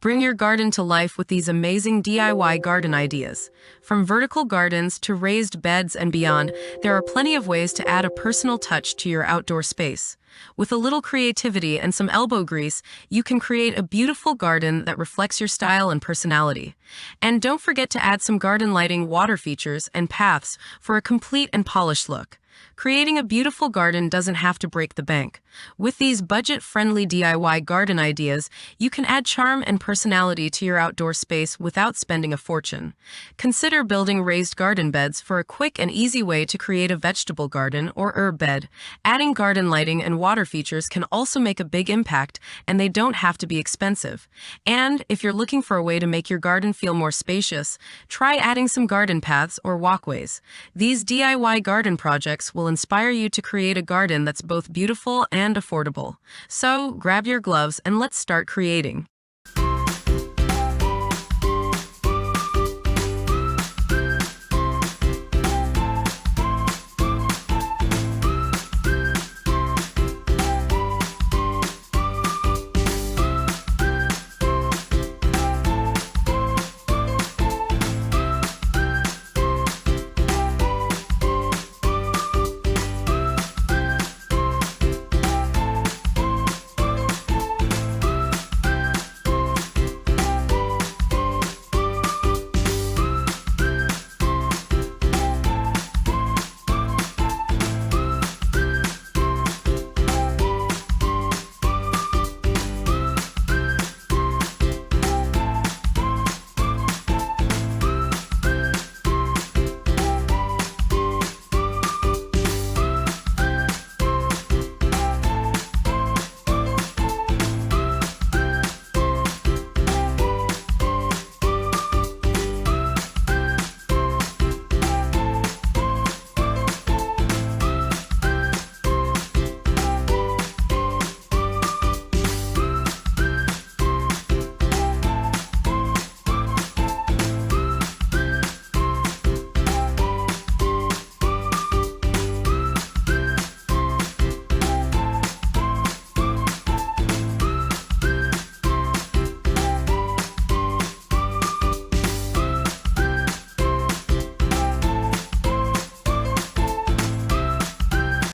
Bring your garden to life with these amazing DIY garden ideas. From vertical gardens to raised beds and beyond, there are plenty of ways to add a personal touch to your outdoor space. With a little creativity and some elbow grease, you can create a beautiful garden that reflects your style and personality. And don't forget to add some garden lighting, water features, and paths for a complete and polished look. Creating a beautiful garden doesn't have to break the bank. With these budget-friendly DIY garden ideas, you can add charm and personality to your outdoor space without spending a fortune. Consider building raised garden beds for a quick and easy way to create a vegetable garden or herb bed. Adding garden lighting and water features can also make a big impact, and they don't have to be expensive. And if you're looking for a way to make your garden feel more spacious, try adding some garden paths or walkways. These DIY garden projects will inspire you to create a garden that's both beautiful and affordable. So, grab your gloves and let's start creating.